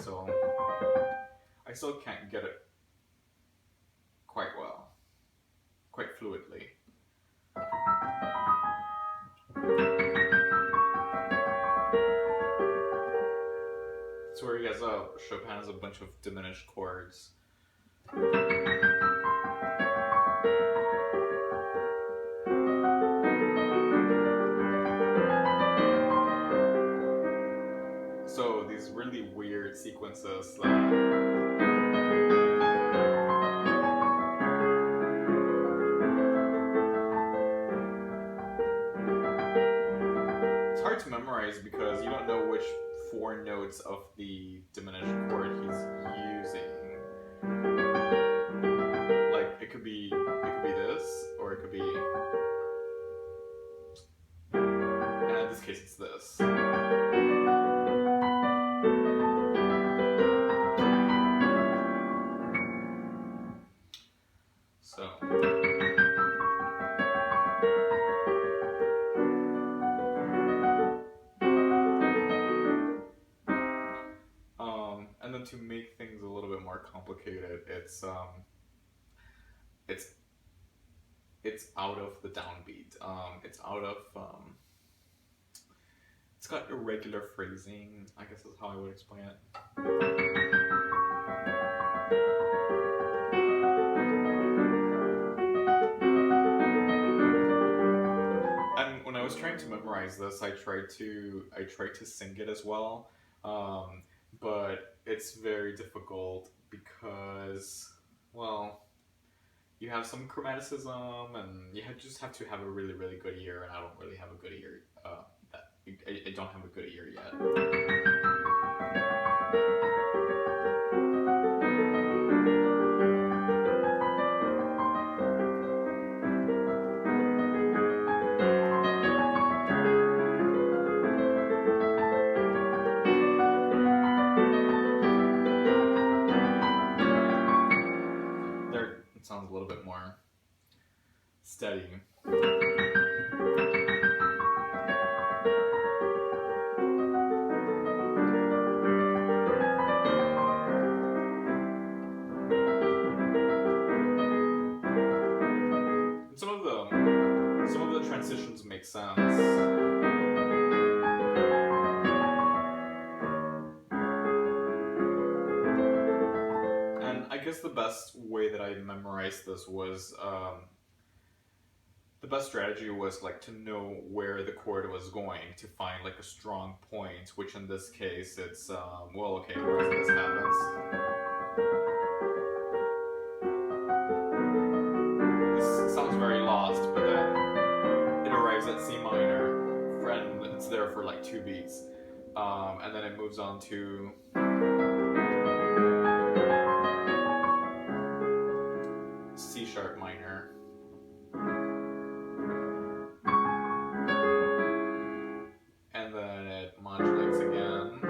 I still can't get it quite well, quite fluidly. So where he has Chopin has a bunch of diminished chords. So these really weird sequences it's hard to memorize because you don't know which 4 notes of the diminished chord he's using. Like it could be this, or it could be, and in this case it's this. So and then to make things a little bit more complicated, it's out of the downbeat. It's out of it's got irregular phrasing, I guess is how I would explain it. And when I was trying to memorize this, I tried to sing it as well, but it's very difficult because, well, you have some chromaticism, and you just have to have a really, really good ear, and I don't really have a good ear. I don't have a good ear yet. There, it sounds a little bit more steady. Some of the transitions make sense. And I guess the best way that I memorized this was the best strategy was like to know where the chord was going, to find like a strong point, which in this case it's well, okay, where this happens. This sounds very lost, but then it arrives at C minor, and it's there for like 2 beats, and then it moves on to C sharp minor. And then it modulates again.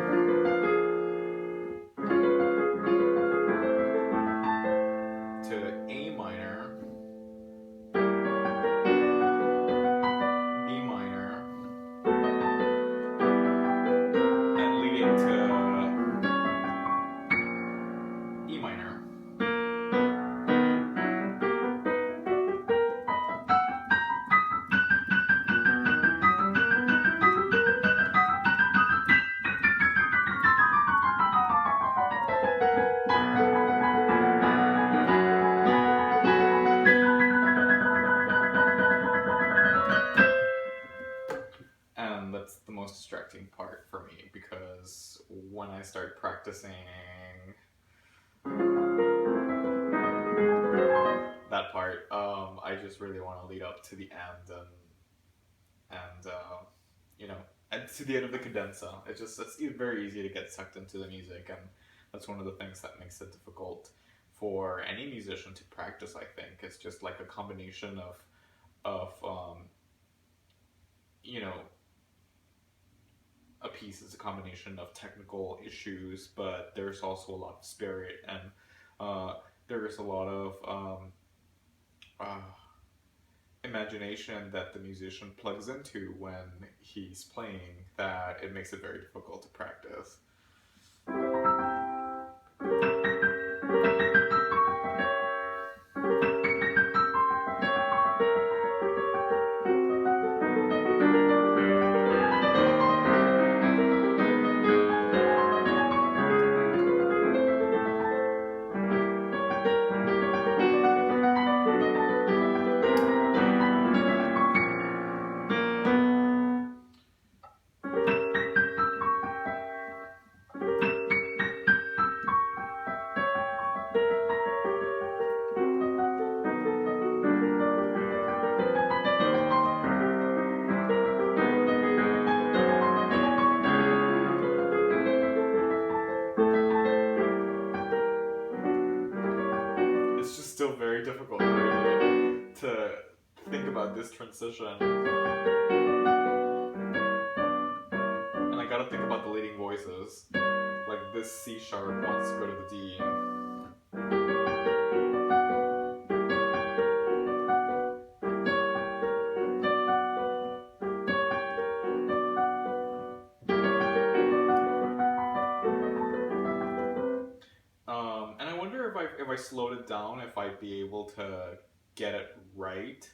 To A minor. B minor. And leading to E minor. And that's the most distracting part for me, because when I start practicing that part, I just really want to lead up to the end and you know, and to the end of the cadenza. It's very easy to get sucked into the music, and that's one of the things that makes it difficult for any musician to practice. I think it's just like a combination of you know, a piece is a combination of technical issues, but there's also a lot of spirit, and there's a lot of imagination that the musician plugs into when he's playing, that it makes it very difficult to practice. this transition. And I gotta think about the leading voices. Like this C sharp wants to go to the D. And I wonder if I slowed it down, if I'd be able to get it right.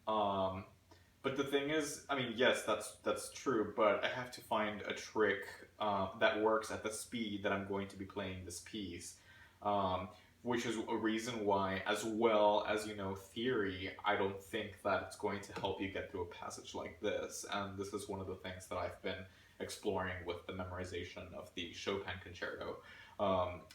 Um, but the thing is, I mean, yes, that's true, but I have to find a trick that works at the speed that I'm going to be playing this piece. Um, which is a reason why, as well as theory, I don't think that it's going to help you get through a passage like this. And this is one of the things that I've been exploring with the memorization of the Chopin concerto.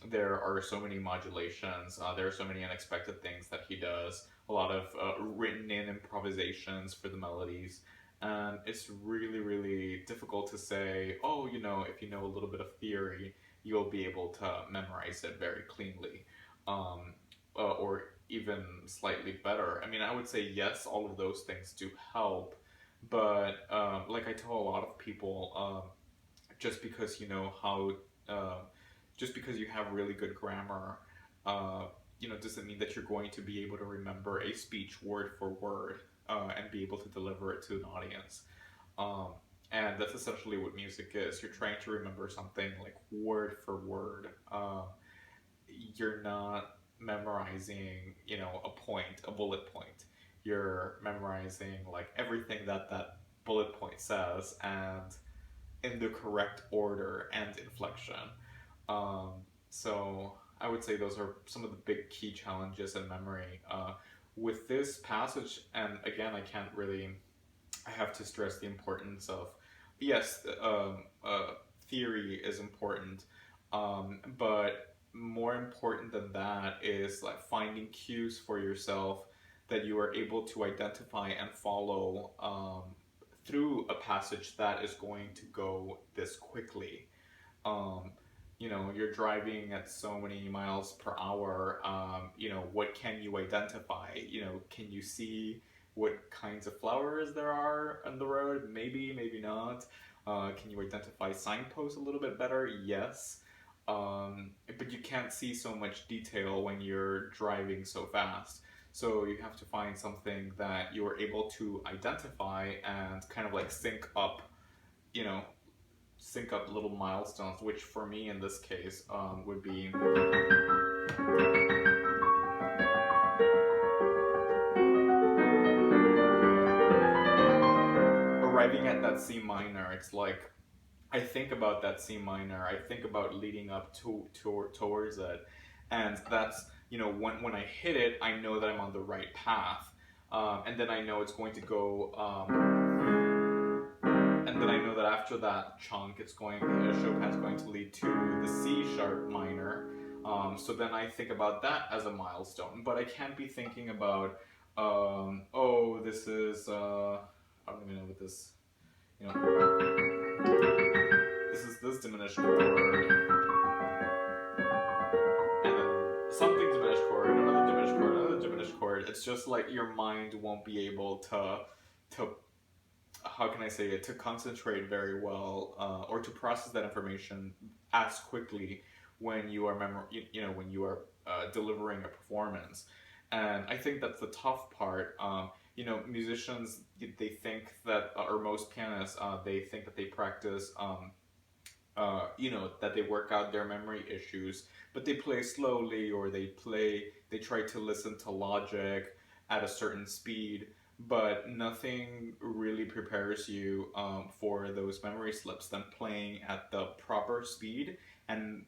There are so many modulations, there are so many unexpected things that he does, a lot of written in improvisations for the melodies. And it's really, really difficult to say, oh, if you know a little bit of theory, you'll be able to memorize it very cleanly. Um, or even slightly better. I mean, I would say yes, all of those things do help, but like I tell a lot of people, just because you know how, uh, just because you have really good grammar, uh, doesn't mean that you're going to be able to remember a speech word for word and be able to deliver it to an audience. Um, and that's essentially what music is. You're trying to remember something like word for word. You're not memorizing, a point, a bullet point. You're memorizing like everything that that bullet point says, and in the correct order and inflection. Um, so I would say those are some of the big key challenges in memory. With this passage, and again, I have to stress the importance of, yes, theory is important, but more important than that is like finding cues for yourself that you are able to identify and follow through a passage that is going to go this quickly. um, you're driving at so many miles per hour. What can you identify? Can you see what kinds of flowers there are on the road? Maybe, maybe not. Can you identify signposts a little bit better? Yes. But you can't see so much detail when you're driving so fast. So you have to find something that you're able to identify and kind of like you know, sync up little milestones, which for me in this case would be arriving at that C minor. It's like I think about that C minor, I think about leading up towards it, and that's when I hit it, I know that I'm on the right path, and then I know it's going to go. And then I know that after that chunk, Chopin's going to lead to the C sharp minor. So then I think about that as a milestone, but I can't be thinking about, oh, this is, I don't even know what this, this is this diminished chord, and then something diminished chord, another diminished chord, another diminished chord. It's just like your mind won't be able to how can I say it, to concentrate very well, or to process that information as quickly when you are when you are delivering a performance. And I think that's the tough part. Musicians, they think that, or most pianists, they think that they practice, that they work out their memory issues, but they play slowly, or they try to listen to logic at a certain speed, but nothing really prepares you for those memory slips than playing at the proper speed and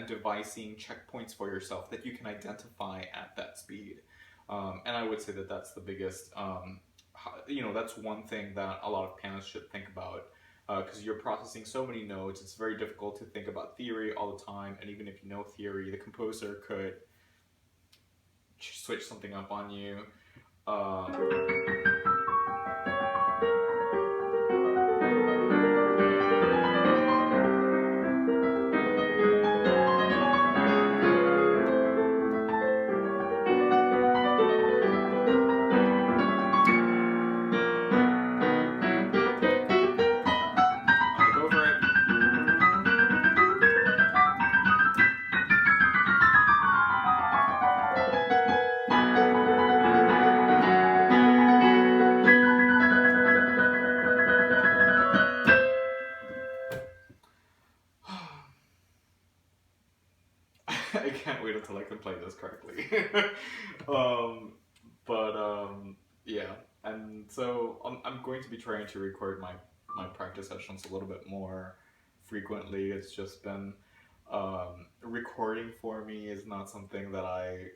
devising checkpoints for yourself that you can identify at that speed. And I would say that that's the biggest, that's one thing that a lot of pianists should think about, because you're processing so many notes. It's very difficult to think about theory all the time, and even if you know theory, the composer could switch something up on you. Uh, can play this correctly. um, but yeah, and so I'm going to be trying to record my practice sessions a little bit more frequently. It's just been recording for me is not something that I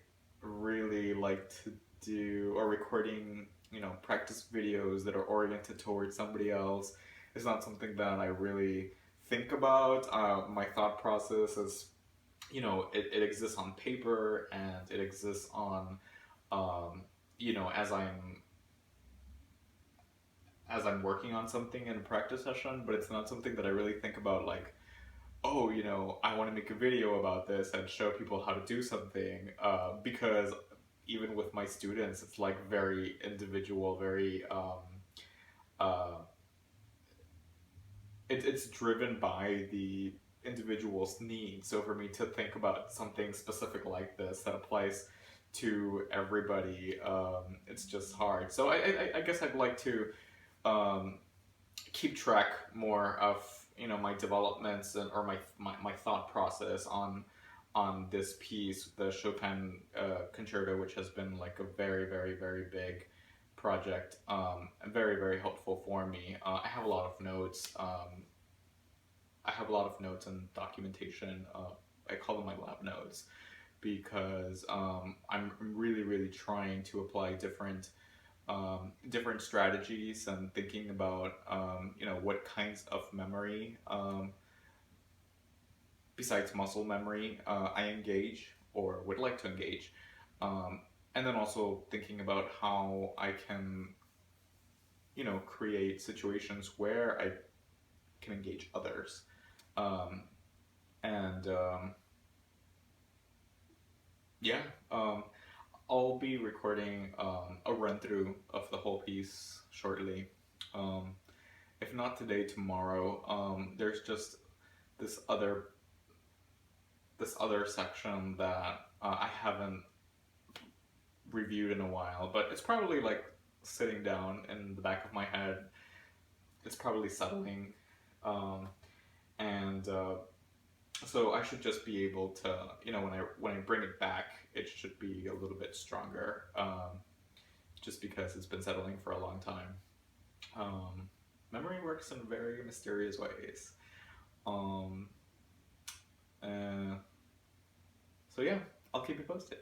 really like to do, or recording, practice videos that are oriented towards somebody else is not something that I really think about. My thought process is, it exists on paper and it exists on, um, as I'm working on something in a practice session, but it's not something that I really think about like, oh, I want to make a video about this and show people how to do something, because even with my students, it's like very individual, very uh, it's driven by the individual's needs. So for me to think about something specific like this that applies to everybody, it's just hard. So I guess I'd like to um, keep track more of my developments and or my thought process on this piece, the Chopin concerto, which has been like a very very very big project, and very very helpful for me. I have a lot of notes. I have a lot of notes and documentation. I call them my lab notes because I'm really really trying to apply different strategies and thinking about what kinds of memory, besides muscle memory, I engage or would like to engage, um, and then also thinking about how I can create situations where I can engage others, um, and yeah. I'll be recording a run through of the whole piece shortly. Um, if not today, tomorrow. There's just this other this other section that I haven't reviewed in a while, but it's probably like sitting down in the back of my head. It's probably settling, um, and so I should just be able to, when I bring it back, it should be a little bit stronger, just because it's been settling for a long time. Um, Memory works in very mysterious ways. Um, uh, so yeah, I'll keep you posted.